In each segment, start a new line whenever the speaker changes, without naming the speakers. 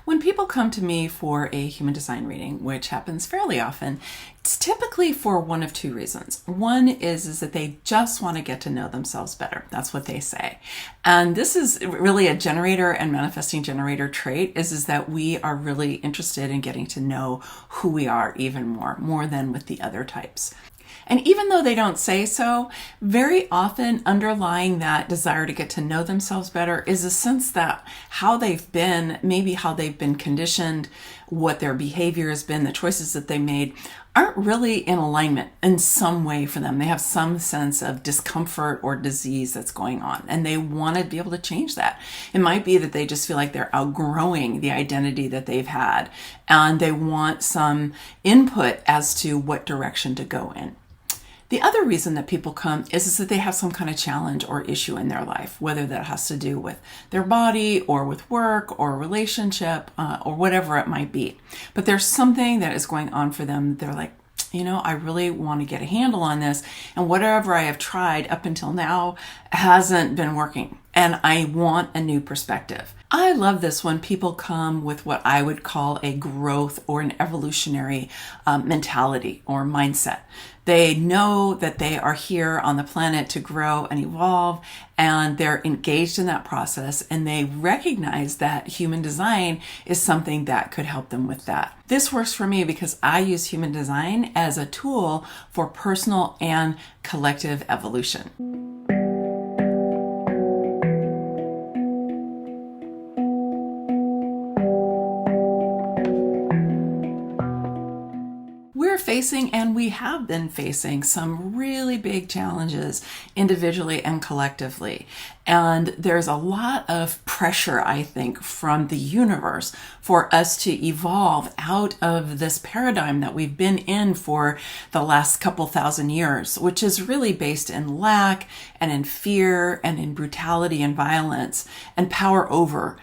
When people come to me for a human design reading, which happens fairly often, it's typically for one of two reasons. One is that they just want to get to know themselves better. That's what they say. And this is really a generator and manifesting generator trait is that we are really interested in getting to know who we are even more than with the other types. And even though they don't say so, very often underlying that desire to get to know themselves better is a sense that how they've been, maybe how they've been conditioned, what their behavior has been, the choices that they made, aren't really in alignment in some way for them. They have some sense of discomfort or disease that's going on, and they want to be able to change that. It might be that they just feel like they're outgrowing the identity that they've had, and they want some input as to what direction to go in. The other reason that people come is that they have some kind of challenge or issue in their life, whether that has to do with their body or with work or a relationship or whatever it might be. But there's something that is going on for them. They're like, I really want to get a handle on this. And whatever I have tried up until now hasn't been working. And I want a new perspective. I love this when people come with what I would call a growth or an evolutionary mentality or mindset. They know that they are here on the planet to grow and evolve, and they're engaged in that process, and they recognize that human design is something that could help them with that. This works for me because I use human design as a tool for personal and collective evolution. Facing, and we have been facing, some really big challenges individually and collectively. And there's a lot of pressure, I think, from the universe for us to evolve out of this paradigm that we've been in for the last couple thousand years, which is really based in lack and in fear and in brutality and violence and power over,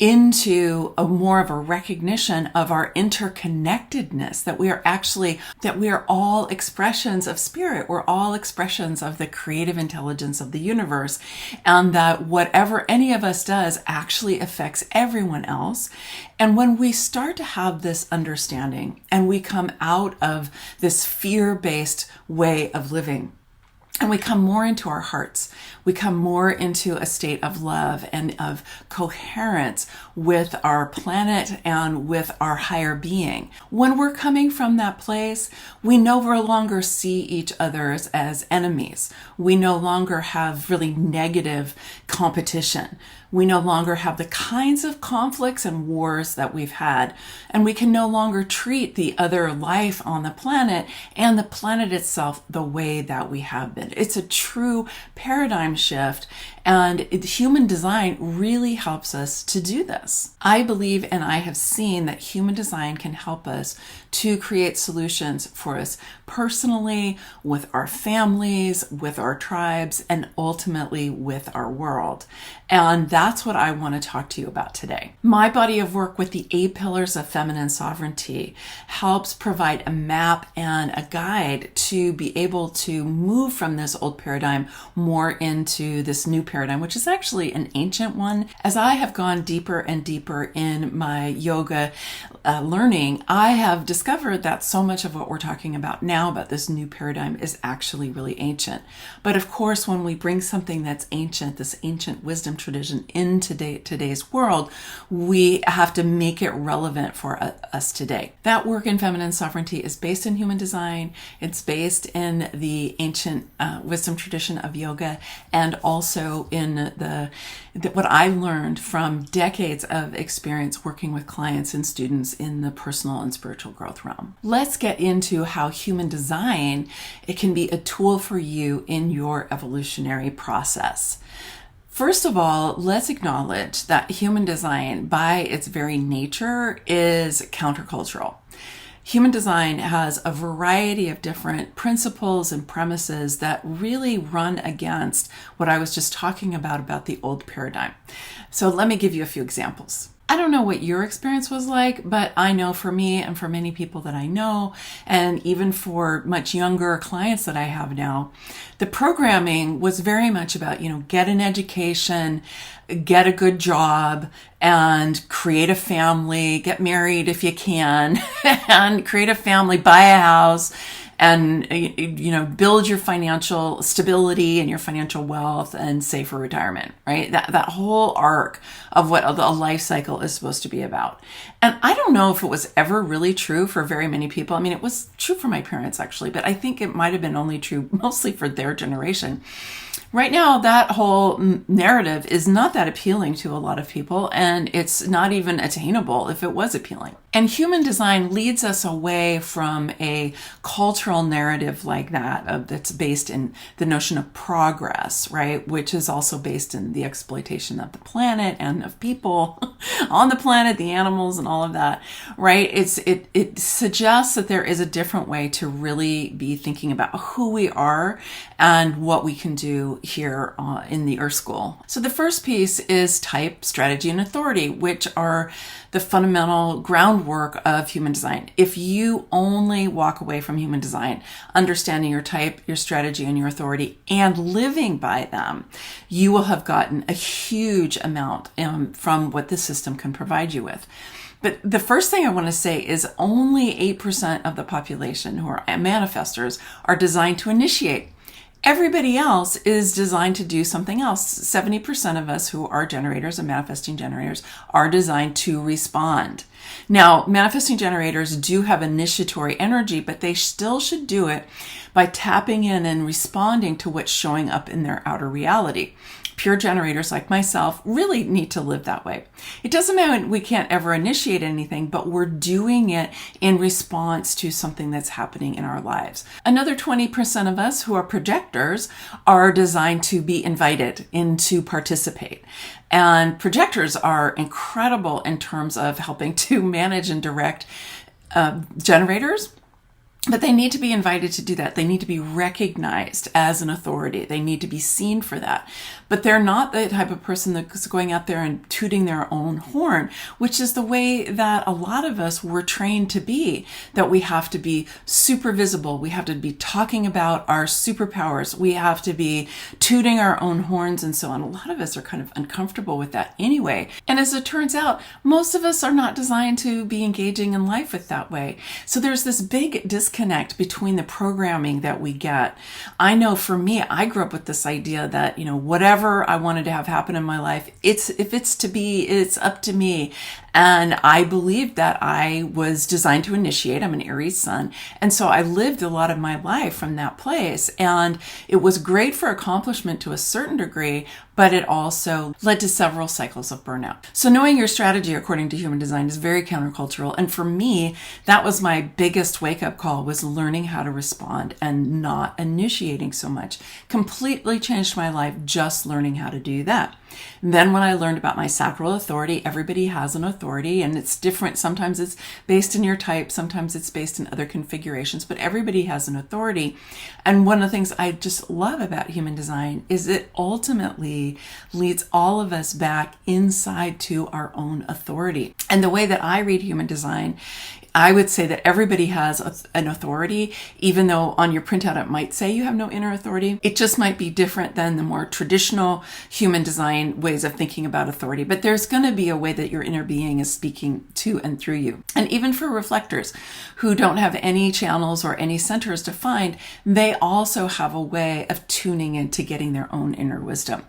into a more of a recognition of our interconnectedness, that we are all expressions of spirit. We're all expressions of the creative intelligence of the universe, and that whatever any of us does actually affects everyone else. And when we start to have this understanding and we come out of this fear-based way of living, and we come more into our hearts, we come more into a state of love and of coherence with our planet and with our higher being. When we're coming from that place, we no longer see each other as enemies. We no longer have really negative competition. We no longer have the kinds of conflicts and wars that we've had. And we can no longer treat the other life on the planet and the planet itself the way that we have been. It's a true paradigm shift, and human design really helps us to do this. I believe, and I have seen, that human design can help us to create solutions for us personally, with our families, with our tribes, and ultimately with our world. And that's what I want to talk to you about today. My body of work with the 8 pillars of feminine sovereignty helps provide a map and a guide to be able to move from this old paradigm more into this new paradigm, which is actually an ancient one. As I have gone deeper and deeper in my yoga learning, I have discovered that so much of what we're talking about now about this new paradigm is actually really ancient. But of course, when we bring something that's ancient, this ancient wisdom tradition, into today's world, we have to make it relevant for us today. That work in feminine sovereignty is based in human design. It's based in the ancient wisdom tradition of yoga, and also in what I learned from decades of experience working with clients and students in the personal and spiritual growth realm. Let's get into how human design, it can be a tool for you in your evolutionary process. First of all, let's acknowledge that human design, by its very nature, is countercultural. Human design has a variety of different principles and premises that really run against what I was just talking about the old paradigm. So let me give you a few examples. I don't know what your experience was like, but I know for me and for many people that I know, and even for much younger clients that I have now, the programming was very much about, get an education, get a good job, and create a family, get married if you can, and create a family, buy a house, and build your financial stability and your financial wealth and save for retirement, right? That whole arc of what a life cycle is supposed to be about. And I don't know if it was ever really true for very many people. I mean, it was true for my parents actually, but I think it might have been only true mostly for their generation. Right now, that whole narrative is not that appealing to a lot of people, and it's not even attainable if it was appealing. And human design leads us away from a cultural narrative like that that's based in the notion of progress, right? Which is also based in the exploitation of the planet and of people on the planet, the animals and all of that, right? It suggests that there is a different way to really be thinking about who we are and what we can do here in the Earth School. So the first piece is type, strategy, and authority, which are the fundamental groundwork of human design. If you only walk away from human design, understanding your type, your strategy, and your authority, and living by them, you will have gotten a huge amount from what the system can provide you with. But the first thing I want to say is only 8% of the population who are manifestors are designed to initiate. Everybody else is designed to do something else. 70% of us who are generators and manifesting generators are designed to respond. Now, manifesting generators do have initiatory energy, but they still should do it by tapping in and responding to what's showing up in their outer reality. Pure generators like myself really need to live that way. It doesn't mean we can't ever initiate anything, but we're doing it in response to something that's happening in our lives. Another 20% of us who are projectors are designed to be invited in to participate. And projectors are incredible in terms of helping to manage and direct generators. But they need to be invited to do that. They need to be recognized as an authority. They need to be seen for that. But they're not the type of person that's going out there and tooting their own horn, which is the way that a lot of us were trained to be, that we have to be super visible. We have to be talking about our superpowers. We have to be tooting our own horns and so on. A lot of us are kind of uncomfortable with that anyway. And as it turns out, most of us are not designed to be engaging in life with that way. So there's this big disconnect between the programming that we get. I know for me, I grew up with this idea that, whatever I wanted to have happen in my life, if it's to be, it's up to me. And I believed that I was designed to initiate. I'm an Aries sun. And so I lived a lot of my life from that place. And it was great for accomplishment to a certain degree, but it also led to several cycles of burnout. So knowing your strategy according to human design is very countercultural. And for me, that was my biggest wake-up call, was learning how to respond and not initiating so much. Completely changed my life just learning how to do that. And then when I learned about my sacral authority, everybody has an authority and it's different. Sometimes it's based in your type, sometimes it's based in other configurations, but everybody has an authority. And one of the things I just love about human design is it ultimately leads all of us back inside to our own authority. And the way that I read human design, I would say that everybody has an authority, even though on your printout it might say you have no inner authority. It just might be different than the more traditional human design ways of thinking about authority. But there's going to be a way that your inner being is speaking to and through you. And even for reflectors who don't have any channels or any centers defined, they also have a way of tuning into getting their own inner wisdom.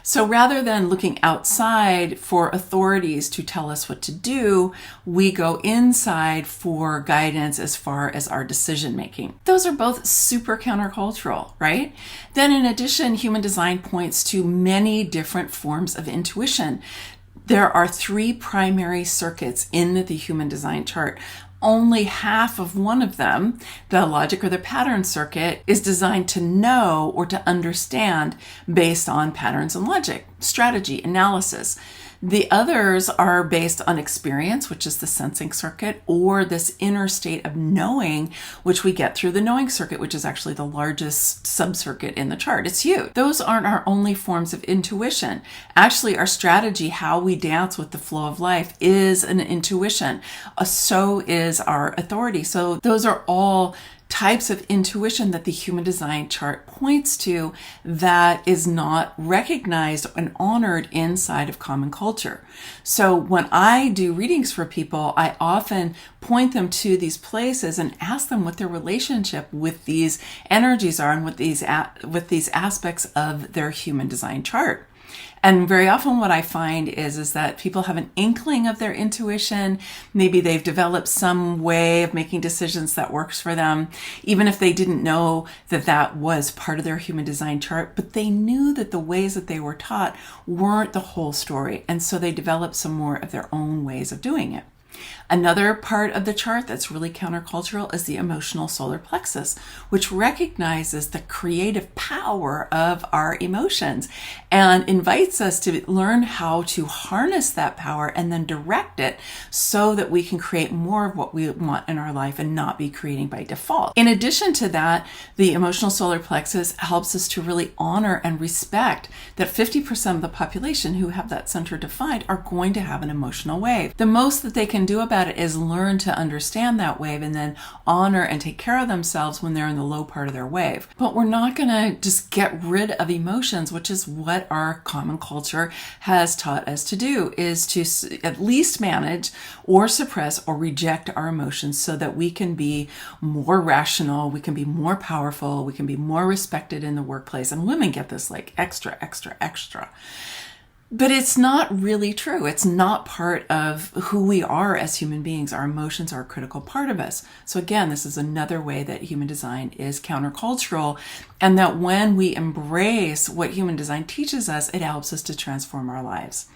So rather than looking outside for authorities to tell us what to do, we go inside for guidance as far as our decision making. Those are both super countercultural, right? Then in addition, human design points to many different forms of intuition. There are 3 primary circuits in the human design chart. Only half of one of them, the logic or the pattern circuit, is designed to know or to understand based on patterns and logic, strategy, analysis. The others are based on experience, which is the sensing circuit, or this inner state of knowing, which we get through the knowing circuit, which is actually the largest subcircuit in the chart. It's huge. Those aren't our only forms of intuition. Actually, our strategy, how we dance with the flow of life, is an intuition. So is our authority. So those are all types of intuition that the human design chart points to that is not recognized and honored inside of common culture. So when I do readings for people, I often point them to these places and ask them what their relationship with these energies are and with these aspects of their human design chart. And very often what I find is that people have an inkling of their intuition. Maybe they've developed some way of making decisions that works for them, even if they didn't know that that was part of their human design chart, but they knew that the ways that they were taught weren't the whole story. And so they developed some more of their own ways of doing it. Another part of the chart that's really countercultural is the emotional solar plexus, which recognizes the creative power of our emotions and invites us to learn how to harness that power and then direct it so that we can create more of what we want in our life and not be creating by default. In addition to that, the emotional solar plexus helps us to really honor and respect that 50% of the population who have that center defined are going to have an emotional wave. The most that they can do about it is learn to understand that wave and then honor and take care of themselves when they're in the low part of their wave. But we're not going to just get rid of emotions, which is what our common culture has taught us to do, is to at least manage or suppress or reject our emotions so that we can be more rational, we can be more powerful, we can be more respected in the workplace. And women get this like extra. But it's not really true. It's not part of who we are as human beings. Our emotions are a critical part of us. So again, this is another way that human design is countercultural, and that when we embrace what human design teaches us, it helps us to transform our lives.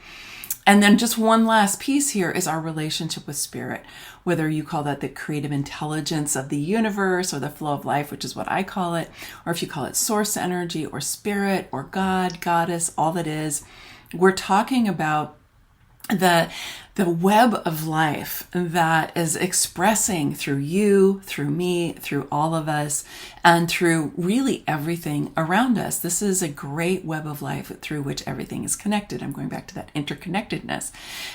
And then just one last piece here is our relationship with spirit, whether you call that the creative intelligence of the universe or the flow of life, which is what I call it, or if you call it source energy or spirit or God, goddess, all that is. We're talking about the web of life that is expressing through you, through me, through all of us, and through really everything around us. This is a great web of life through which everything is connected. I'm going back to that interconnectedness.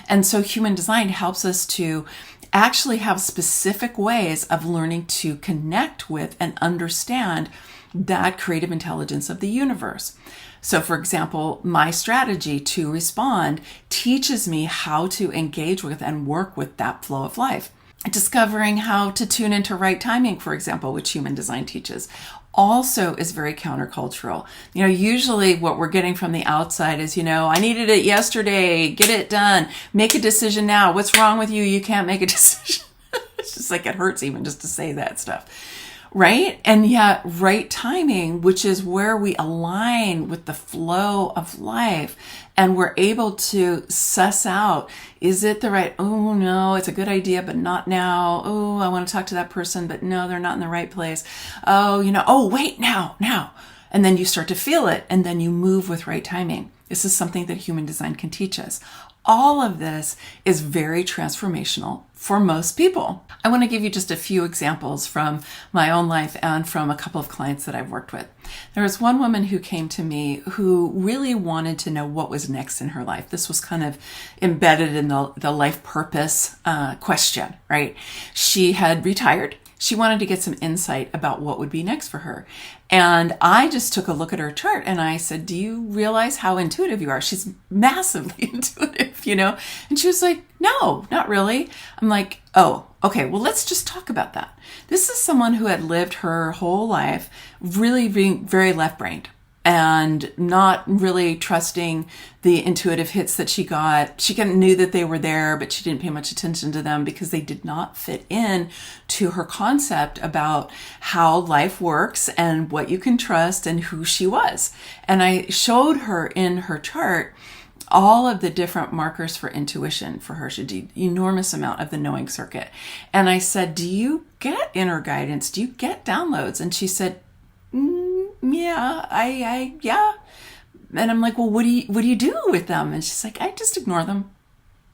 And so human design helps us to actually have specific ways of learning to connect with and understand that creative intelligence of the universe. So for example, my strategy to respond teaches me how to engage with and work with that flow of life. Discovering how to tune into right timing, for example, which human design teaches, also is very countercultural. Usually what we're getting from the outside is, I needed it yesterday, get it done, make a decision now. What's wrong with you? You can't make a decision. It's just like it hurts even just to say that stuff. Right? And yet right timing, which is where we align with the flow of life and we're able to suss out, is it the right, oh no, it's a good idea, but not now. Oh, I want to talk to that person, but no, they're not in the right place. Oh, wait, now. And then you start to feel it and then you move with right timing. This is something that human design can teach us. All of this is very transformational for most people. I want to give you just a few examples from my own life and from a couple of clients that I've worked with. There was one woman who came to me who really wanted to know what was next in her life. This was kind of embedded in the life purpose question, right? She had retired. She wanted to get some insight about what would be next for her. And I just took a look at her chart and I said, do you realize how intuitive you are? She's massively intuitive, And she was like, no, not really. I'm like, oh, okay, well, let's just talk about that. This is someone who had lived her whole life really being very left-brained and not really trusting the intuitive hits that she got. She knew that they were there, but she didn't pay much attention to them because they did not fit in to her concept about how life works and what you can trust and who she was. And I showed her in her chart all of the different markers for intuition for her. She did an enormous amount of the knowing circuit. And I said, do you get inner guidance? Do you get downloads? And she said, yeah, yeah. And I'm like, well, what do you do with them? And she's like, I just ignore them.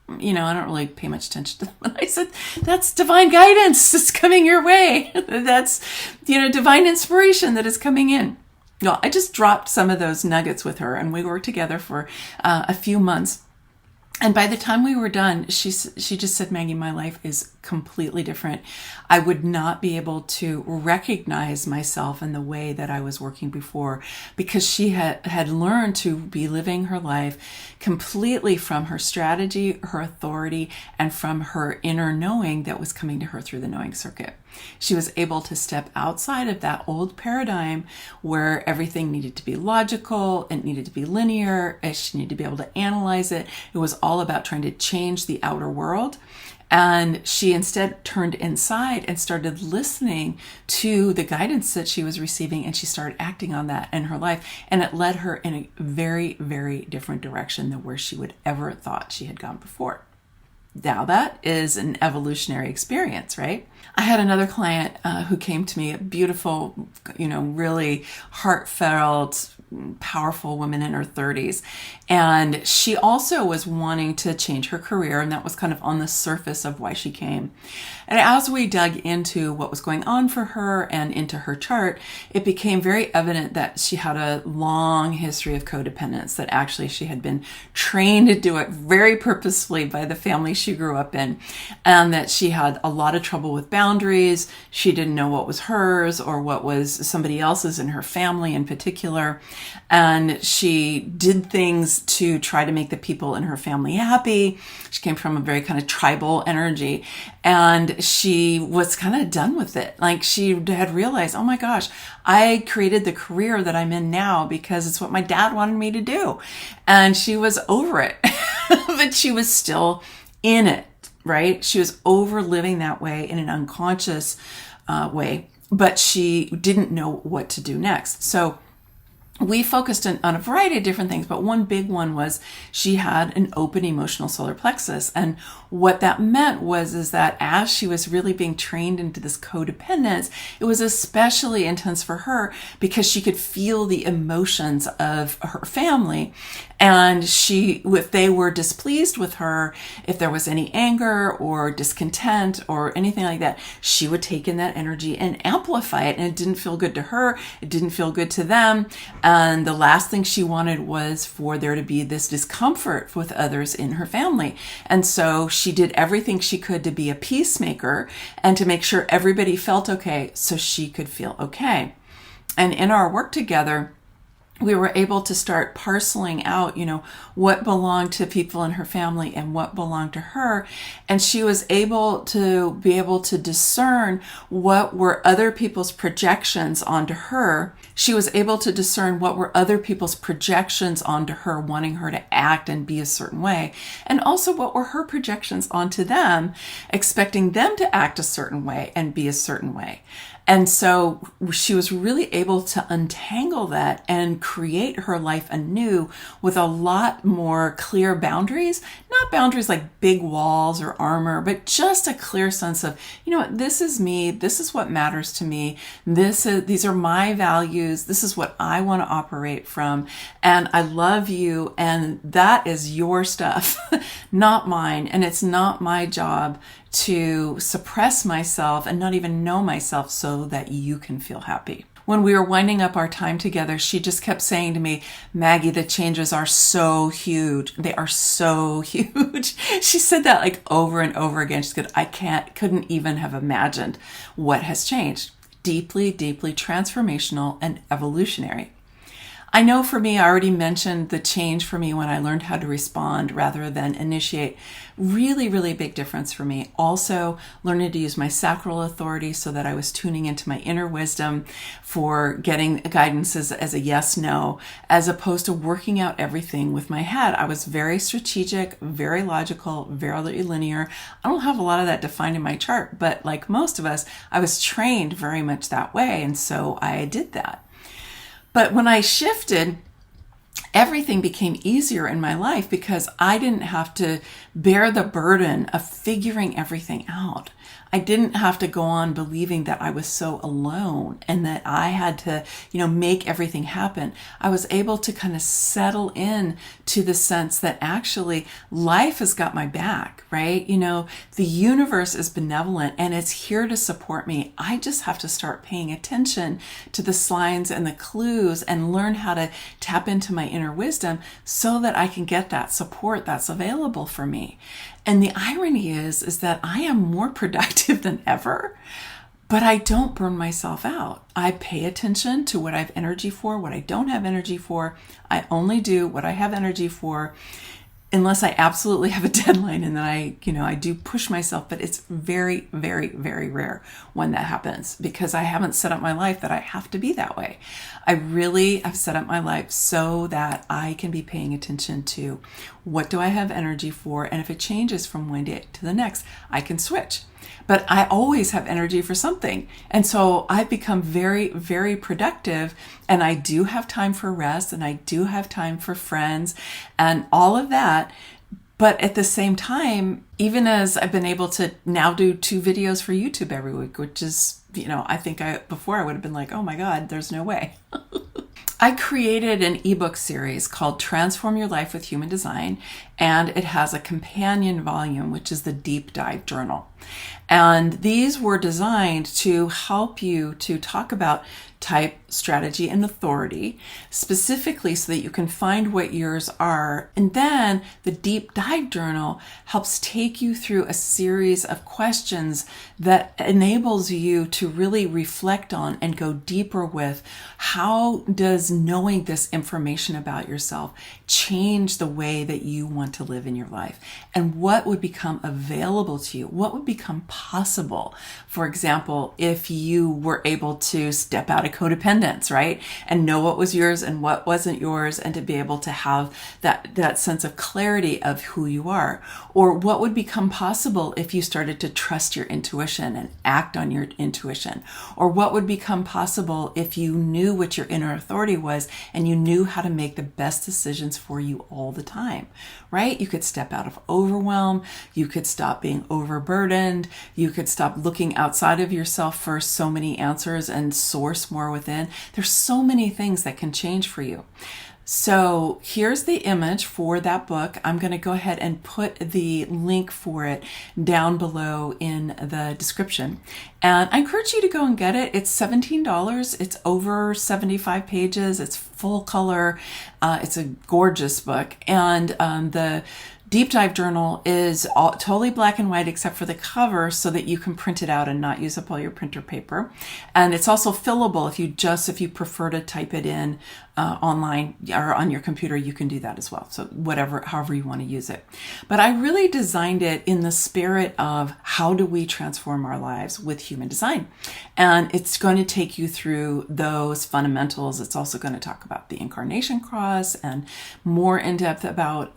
I don't really pay much attention to them. And I said, that's divine guidance that's coming your way. That's, divine inspiration that is coming in. No, I just dropped some of those nuggets with her, and we worked together for a few months. And by the time we were done, she just said, Maggie, my life is completely different. I would not be able to recognize myself in the way that I was working before, because she had learned to be living her life completely from her strategy, her authority, and from her inner knowing that was coming to her through the knowing circuit. She was able to step outside of that old paradigm where everything needed to be logical, it needed to be linear, she needed to be able to analyze it. It was all about trying to change the outer world. And she instead turned inside and started listening to the guidance that she was receiving, and she started acting on that in her life. And it led her in a very, very different direction than where she would ever thought she had gone before. Now that is an evolutionary experience, right? I had another client who came to me, a beautiful, really heartfelt, powerful woman in her 30s. And she also was wanting to change her career, and that was kind of on the surface of why she came. And as we dug into what was going on for her and into her chart, it became very evident that she had a long history of codependence, that actually she had been trained to do it very purposefully by the family she grew up in, and that she had a lot of trouble with boundaries. She didn't know what was hers or what was somebody else's in her family in particular. And she did things to try to make the people in her family happy. She came from a very kind of tribal energy, and she was kind of done with it. Like, she had realized, oh my gosh, I created the career that I'm in now because it's what my dad wanted me to do. And she was over it, but she was still in it, right? She was over living that way in an unconscious way, but she didn't know what to do next. So we focused on a variety of different things, but one big one was she had an open emotional solar plexus. And what that meant is that as she was really being trained into this codependence, it was especially intense for her because she could feel the emotions of her family. And if they were displeased with her, if there was any anger or discontent or anything like that, she would take in that energy and amplify it. And it didn't feel good to her. It didn't feel good to them. And the last thing she wanted was for there to be this discomfort with others in her family. And so she did everything she could to be a peacemaker and to make sure everybody felt okay so she could feel okay. And in our work together, we were able to start parceling out, what belonged to people in her family and what belonged to her. And she was able to discern what were other people's projections onto her. She was able to discern what were other people's projections onto her, wanting her to act and be a certain way. And also what were her projections onto them, expecting them to act a certain way and be a certain way. And so she was really able to untangle that and create her life anew with a lot more clear boundaries, not boundaries like big walls or armor, but just a clear sense of, this is me. This is what matters to me. These are my values. This is what I want to operate from. And I love you. And that is your stuff, not mine. And it's not my job to suppress myself and not even know myself so that you can feel happy. When we were winding up our time together, she just kept saying to me, Maggie, the changes are so huge. They are so huge. She said that like over and over again. She said, couldn't even have imagined what has changed. Deeply, deeply transformational and evolutionary. I know for me, I already mentioned the change for me when I learned how to respond rather than initiate. Really, really big difference for me. Also, learning to use my sacral authority so that I was tuning into my inner wisdom for getting guidance as a yes, no, as opposed to working out everything with my head. I was very strategic, very logical, very linear. I don't have a lot of that defined in my chart, but like most of us, I was trained very much that way. And so I did that. But when I shifted everything became easier in my life because I didn't have to bear the burden of figuring everything out. I didn't have to go on believing that I was so alone and that I had to, make everything happen. I was able to kind of settle in to the sense that actually life has got my back, right? The universe is benevolent and it's here to support me. I just have to start paying attention to the signs and the clues and learn how to tap into my inner wisdom so that I can get that support that's available for me. And the irony is that I am more productive than ever, but I don't burn myself out. I pay attention to what I have energy for, what I don't have energy for. I only do what I have energy for, unless I absolutely have a deadline, and then I do push myself, but it's very, very, very rare when that happens because I haven't set up my life that I have to be that way. I really have set up my life so that I can be paying attention to what do I have energy for, and if it changes from one day to the next, I can switch. But I always have energy for something. And so I've become very, very productive, and I do have time for rest, and I do have time for friends and all of that. But at the same time, even as I've been able to now do 2 videos for YouTube every week, which is, I think before I would have been like, oh my God, there's no way. I created an ebook series called Transform Your Life with Human Design, and it has a companion volume, which is the Deep Dive Journal. And these were designed to help you to talk about type, strategy, and authority, specifically so that you can find what yours are. And then the Deep Dive Journal helps take you through a series of questions that enables you to really reflect on and go deeper with how does knowing this information about yourself change the way that you want to live in your life, and what would become available to you, what would become possible. For example, if you were able to step out of codependence, right? And know what was yours and what wasn't yours, and to be able to have that sense of clarity of who you are. Or what would become possible if you started to trust your intuition and act on your intuition? Or what would become possible if you knew what your inner authority was and you knew how to make the best decisions for you all the time, right? You could step out of overwhelm. You could stop being overburdened. You could stop looking outside of yourself for so many answers and source more within. There's so many things that can change for you. So here's the image for that book. I'm going to go ahead and put the link for it down below in the description. And I encourage you to go and get it. It's $17. It's over 75 pages. It's full color. It's a gorgeous book. And the Deep Dive Journal is totally black and white except for the cover so that you can print it out and not use up all your printer paper. And it's also fillable if you prefer to type it in online or on your computer, you can do that as well. So however you want to use it. But I really designed it in the spirit of how do we transform our lives with human design. And it's going to take you through those fundamentals. It's also going to talk about the incarnation cross and more in depth about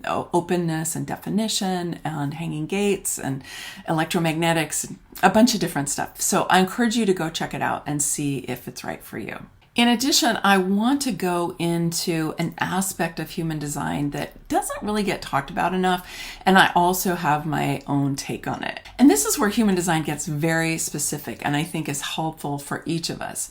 openness and definition and hanging gates and electromagnetics, and a bunch of different stuff. So I encourage you to go check it out and see if it's right for you. In addition, I want to go into an aspect of human design that doesn't really get talked about enough, and I also have my own take on it. And this is where human design gets very specific and I think is helpful for each of us.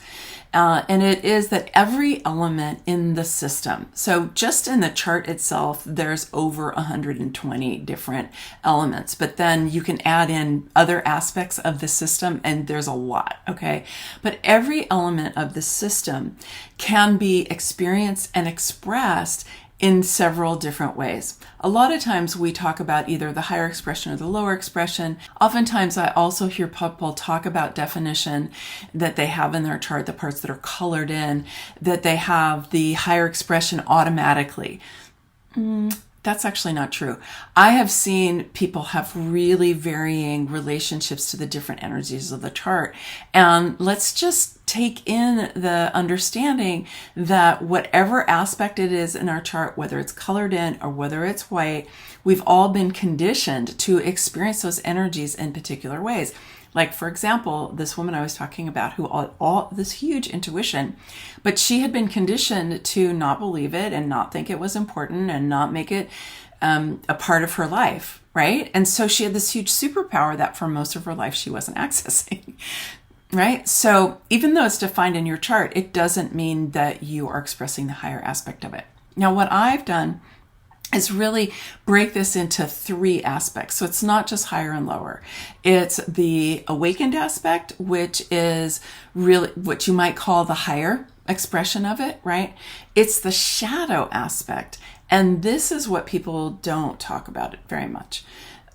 And it is that every element in the system, so just in the chart itself, there's over 120 different elements, but then you can add in other aspects of the system and there's a lot, okay? But every element of the system can be experienced and expressed in several different ways. A lot of times we talk about either the higher expression or the lower expression. Oftentimes I also hear people talk about definition that they have in their chart, the parts that are colored in, that they have the higher expression automatically. That's actually not true. I have seen people have really varying relationships to the different energies of the chart. And let's just take in the understanding that whatever aspect it is in our chart, whether it's colored in or whether it's white, we've all been conditioned to experience those energies in particular ways. Like, for example, this woman I was talking about who all this huge intuition, but she had been conditioned to not believe it and not think it was important and not make it a part of her life, right? And so she had this huge superpower that for most of her life she wasn't accessing, right? So even though it's defined in your chart, it doesn't mean that you are expressing the higher aspect of it. Now, what I've done is really break this into 3 aspects. So it's not just higher and lower. It's the awakened aspect, which is really what you might call the higher expression of it, right? It's the shadow aspect. And this is what people don't talk about it very much.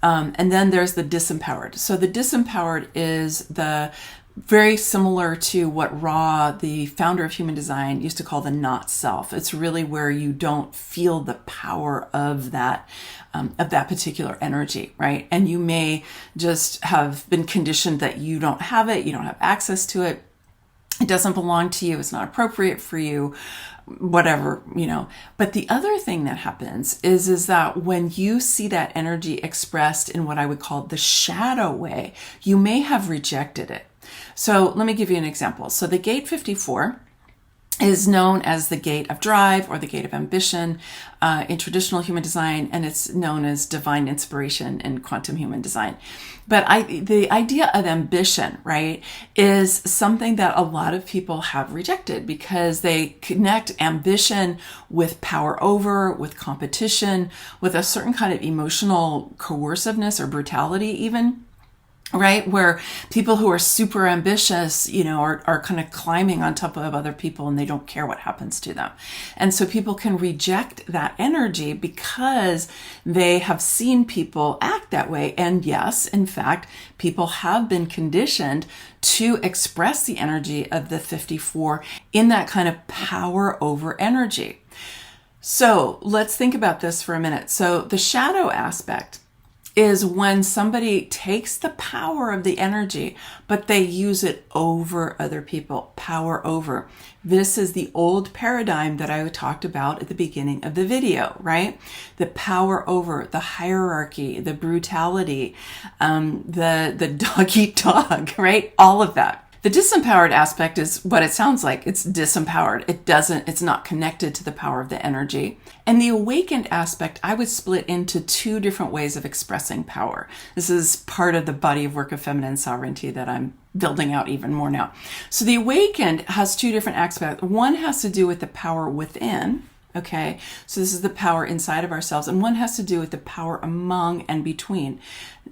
And then there's the disempowered. So the disempowered is the very similar to what Ra, the founder of human design, used to call the not self. It's really where you don't feel the power of that particular energy, right? And you may just have been conditioned that you don't have it, you don't have access to it, it doesn't belong to you, it's not appropriate for you, whatever, But the other thing that happens is that when you see that energy expressed in what I would call the shadow way, you may have rejected it. So let me give you an example. So the gate 54 is known as the gate of drive or the gate of ambition in traditional human design, and it's known as divine inspiration in quantum human design. But the idea of ambition, right, is something that a lot of people have rejected because they connect ambition with power over, with competition, with a certain kind of emotional coerciveness or brutality even. Right? Where people who are super ambitious, are kind of climbing on top of other people and they don't care what happens to them. And so people can reject that energy because they have seen people act that way. And yes, in fact, people have been conditioned to express the energy of the 54 in that kind of power over energy. So let's think about this for a minute. So the shadow aspect is when somebody takes the power of the energy, but they use it over other people, power over. This is the old paradigm that I talked about at the beginning of the video, right? The power over, the hierarchy, the brutality, the dog eat dog, right? All of that. The disempowered aspect is what it sounds like. It's disempowered. It's not connected to the power of the energy. And the awakened aspect, I would split into 2 different ways of expressing power. This is part of the body of work of feminine sovereignty that I'm building out even more now. So the awakened has 2 different aspects. One has to do with the power within. Okay, so this is the power inside of ourselves, and one has to do with the power among and between.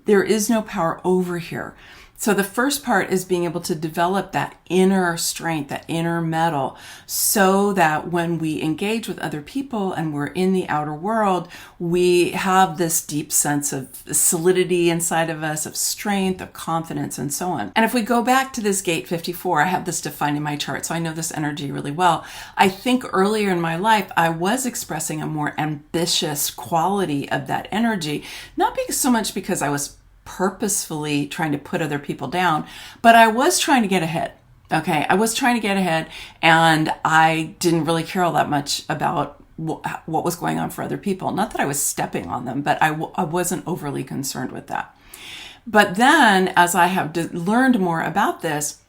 There is no power over here. So the first part is being able to develop that inner strength, that inner metal, so that when we engage with other people and we're in the outer world, we have this deep sense of solidity inside of us, of strength, of confidence, and so on. And if we go back to this gate 54, I have this defined in my chart, so I know this energy really well. I think earlier in my life, I was expressing a more ambitious quality of that energy, not so much because I was purposefully trying to put other people down, but I was trying to get ahead. Okay, I was trying to get ahead, and I didn't really care all that much about what was going on for other people. Not that I was stepping on them, but I wasn't overly concerned with that. But then, as I have learned more about this,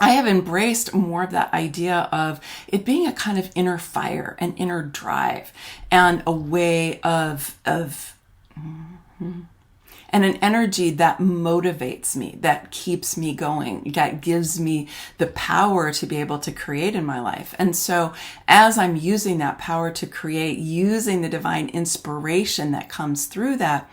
I have embraced more of that idea of it being a kind of inner fire, an inner drive, and a way of and an energy that motivates me, that keeps me going, that gives me the power to be able to create in my life. And so as I'm using that power to create, using the divine inspiration that comes through that,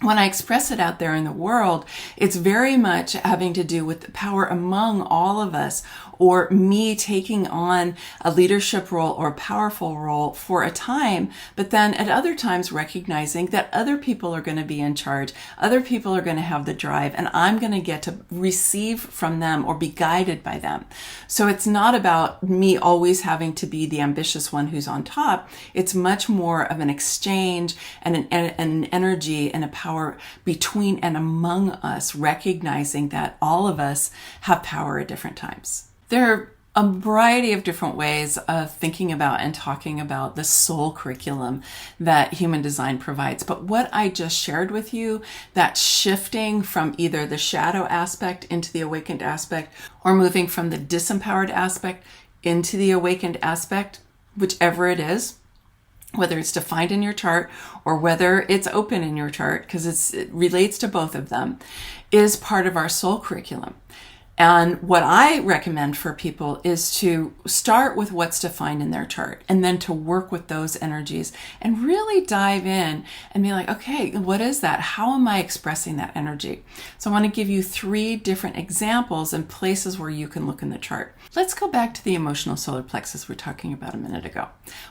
when I express it out there in the world, it's very much having to do with the power among all of us, or me taking on a leadership role or a powerful role for a time, but then at other times recognizing that other people are going to be in charge, other people are going to have the drive, and I'm going to get to receive from them or be guided by them. So it's not about me always having to be the ambitious one who's on top. It's much more of an exchange and an energy and a power between and among us, recognizing that all of us have power at different times. There are a variety of different ways of thinking about and talking about the soul curriculum that human design provides. But what I just shared with you, that shifting from either the shadow aspect into the awakened aspect, or moving from the disempowered aspect into the awakened aspect, whichever it is, whether it's defined in your chart or whether it's open in your chart, because it relates to both of them, is part of our soul curriculum. And what I recommend for people is to start with what's defined in their chart and then to work with those energies and really dive in and be like, okay, what is that? How am I expressing that energy? So I want to give you 3 different examples and places where you can look in the chart. Let's go back to the emotional solar plexus we were talking about a minute ago.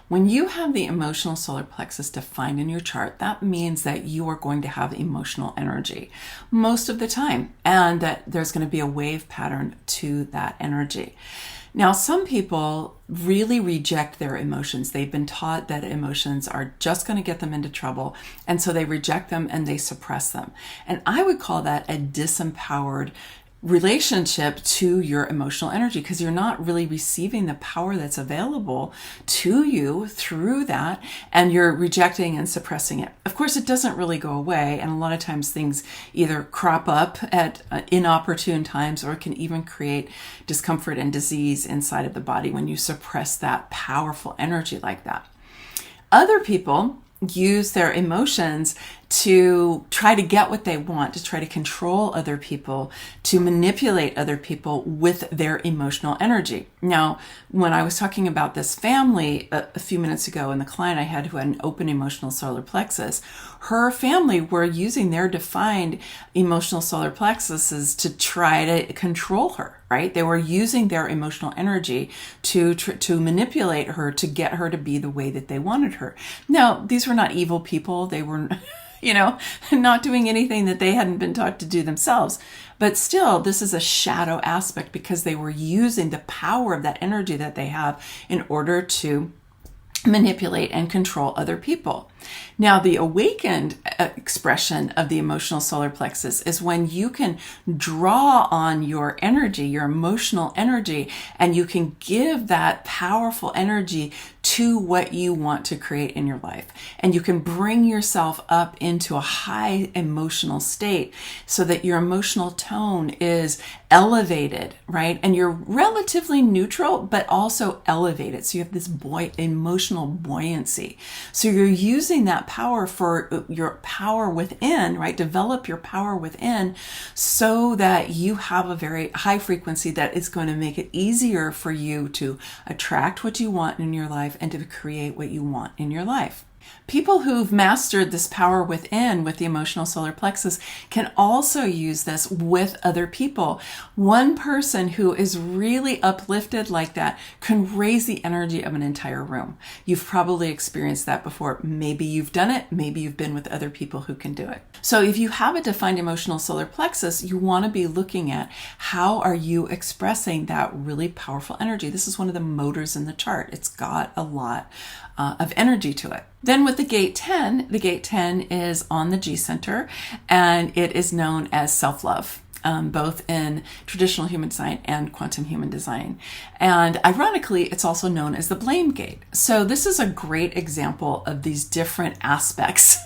When you have the emotional solar plexus defined in your chart, that means that you are going to have emotional energy most of the time, and that there's going to be a wave pattern to that energy. Now, some people really reject their emotions. They've been taught that emotions are just going to get them into trouble, and so they reject them and they suppress them. And I would call that a disempowered relationship to your emotional energy, because you're not really receiving the power that's available to you through that, and you're rejecting and suppressing it. Of course, it doesn't really go away, and a lot of times things either crop up at inopportune times or can even create discomfort and disease inside of the body when you suppress that powerful energy like that. Other people use their emotions to try to get what they want, to try to control other people, to manipulate other people with their emotional energy. Now, when I was talking about this family a few minutes ago, and the client I had who had an open emotional solar plexus, her family were using their defined emotional solar plexuses to try to control her, right? They were using their emotional energy to manipulate her, to get her to be the way that they wanted her. Now, these were not evil people. They were not doing anything that they hadn't been taught to do themselves. But still, this is a shadow aspect because they were using the power of that energy that they have in order to manipulate and control other people. Now, the awakened expression of the emotional solar plexus is when you can draw on your energy, your emotional energy, and you can give that powerful energy to what you want to create in your life. And you can bring yourself up into a high emotional state so that your emotional tone is elevated, right? And you're relatively neutral, but also elevated. So you have this emotional buoyancy. So you're using that power for your power within, right? Develop your power within so that you have a very high frequency that is going to make it easier for you to attract what you want in your life and to create what you want in your life. People who've mastered this power within with the emotional solar plexus can also use this with other people. One person who is really uplifted like that can raise the energy of an entire room. You've probably experienced that before. Maybe you've done it. Maybe you've been with other people who can do it. So if you have a defined emotional solar plexus, you want to be looking at how are you expressing that really powerful energy. This is one of the motors in the chart. It's got a lot of energy to it. Then with the gate 10 is on the G center, and it is known as self-love, both in traditional human design and quantum human design. And ironically, it's also known as the blame gate. So this is a great example of these different aspects.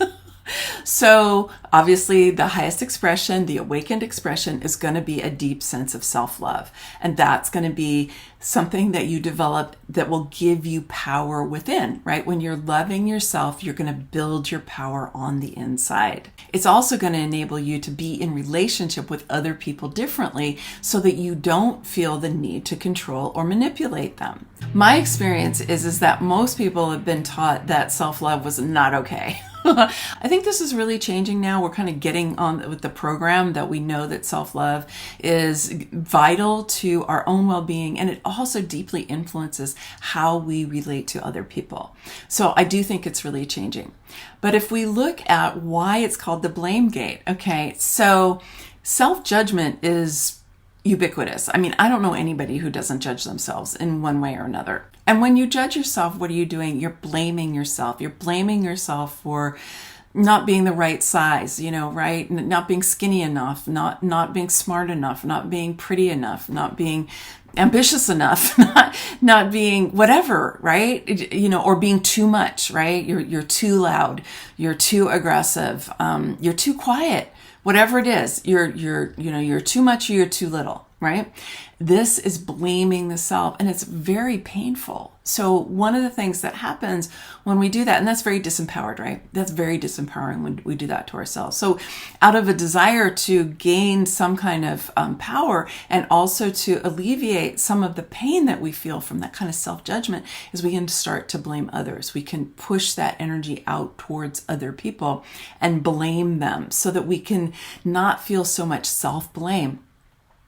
So obviously the highest expression, the awakened expression, is going to be a deep sense of self-love. And that's going to be something that you develop that will give you power within, right? When you're loving yourself, you're going to build your power on the inside. It's also going to enable you to be in relationship with other people differently so that you don't feel the need to control or manipulate them. My experience is that most people have been taught that self-love was not okay. I think this is really changing now. We're kind of getting on with the program that we know that self-love is vital to our own well-being, and it also deeply influences how we relate to other people. So I do think it's really changing. But if we look at why it's called the blame gate, okay, so self-judgment is ubiquitous. I mean, I don't know anybody who doesn't judge themselves in one way or another. And when you judge yourself, what are you doing? You're blaming yourself. You're blaming yourself for not being the right size, right? Not being skinny enough, not being smart enough, not being pretty enough, not being ambitious enough, not being whatever, right? Or being too much, right? You're too loud, you're too aggressive, you're too quiet, whatever it is, you're too much or you're too little, right? This is blaming the self, and it's very painful. So one of the things that happens when we do that, and that's very disempowered, right? That's very disempowering when we do that to ourselves. So out of a desire to gain some kind of power, and also to alleviate some of the pain that we feel from that kind of self-judgment, is we can start to blame others. We can push that energy out towards other people and blame them so that we can not feel so much self-blame.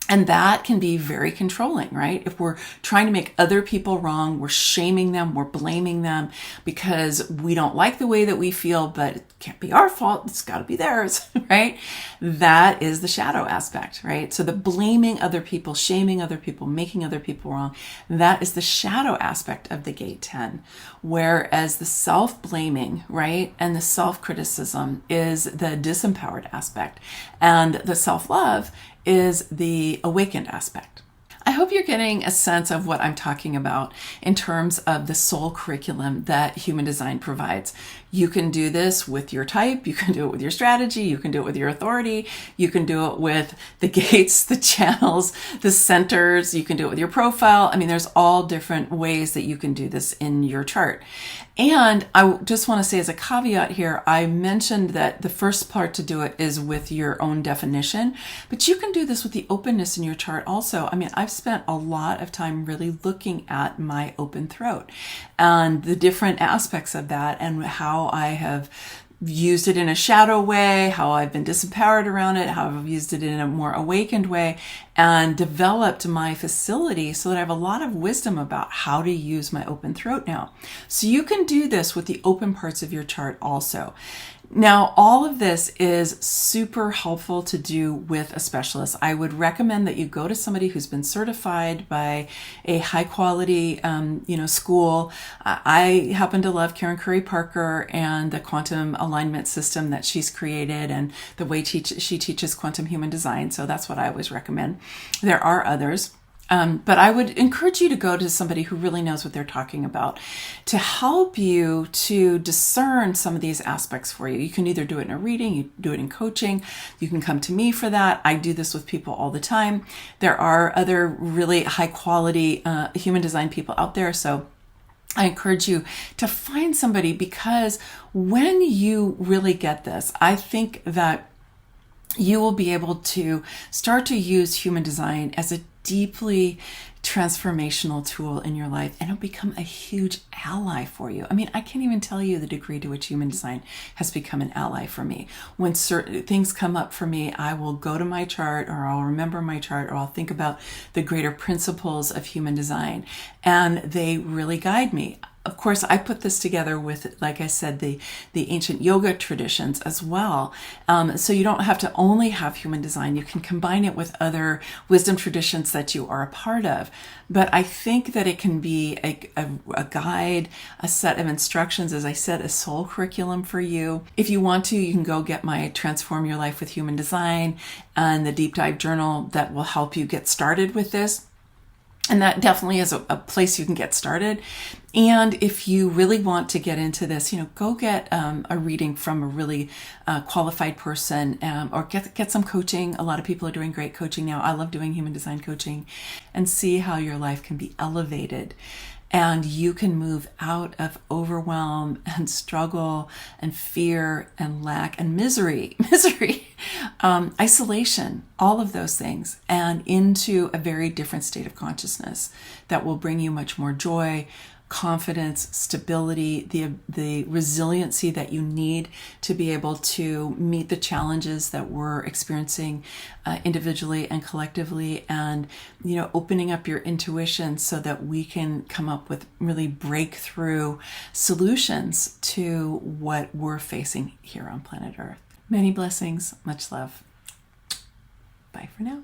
And that can be very controlling, right? If we're trying to make other people wrong, we're shaming them, we're blaming them because we don't like the way that we feel, but it can't be our fault. It's got to be theirs, right? That is the shadow aspect, right? So the blaming other people, shaming other people, making other people wrong, that is the shadow aspect of the gate 10. Whereas the self-blaming, right, and the self-criticism is the disempowered aspect. And the self-love is the awakened aspect. I hope you're getting a sense of what I'm talking about in terms of the soul curriculum that human design provides. You can do this with your type, you can do it with your strategy, you can do it with your authority, you can do it with the gates, the channels, the centers, you can do it with your profile. I mean, there's all different ways that you can do this in your chart. And I just want to say as a caveat here, I mentioned that the first part to do it is with your own definition, but you can do this with the openness in your chart also. I mean, I've spent a lot of time really looking at my open throat and the different aspects of that and how I have used it in a shadow way, how I've been disempowered around it, how I've used it in a more awakened way, and developed my facility so that I have a lot of wisdom about how to use my open throat now. So you can do this with the open parts of your chart also. Now, all of this is super helpful to do with a specialist. I would recommend that you go to somebody who's been certified by a high quality, school. I happen to love Karen Curry Parker and the quantum alignment system that she's created and the way she teaches quantum human design. So that's what I always recommend. There are others. But I would encourage you to go to somebody who really knows what they're talking about to help you to discern some of these aspects for you. You can either do it in a reading, you do it in coaching, you can come to me for that. I do this with people all the time. There are other really high quality human design people out there. So I encourage you to find somebody, because when you really get this, I think that you will be able to start to use human design as a deeply transformational tool in your life, and it'll become a huge ally for you. I mean, I can't even tell you the degree to which human design has become an ally for me. When certain things come up for me, I will go to my chart, or I'll remember my chart, or I'll think about the greater principles of human design, and they really guide me. Of course, I put this together with, like I said, the ancient yoga traditions as well. So you don't have to only have human design. You can combine it with other wisdom traditions that you are a part of. But I think that it can be a guide, a set of instructions, as I said, a soul curriculum for you. If you want to, you can go get my Transform Your Life with Human Design and the deep dive journal that will help you get started with this. And that definitely is a place you can get started. And if you really want to get into this, go get a reading from a really qualified person, or get some coaching. A lot of people are doing great coaching now. I love doing human design coaching, and see how your life can be elevated. And you can move out of overwhelm and struggle and fear and lack and misery, isolation, all of those things, and into a very different state of consciousness that will bring you much more joy, confidence, stability, the resiliency that you need to be able to meet the challenges that we're experiencing individually and collectively, and opening up your intuition so that we can come up with really breakthrough solutions to what we're facing here on planet Earth. Many blessings, much love. Bye for now.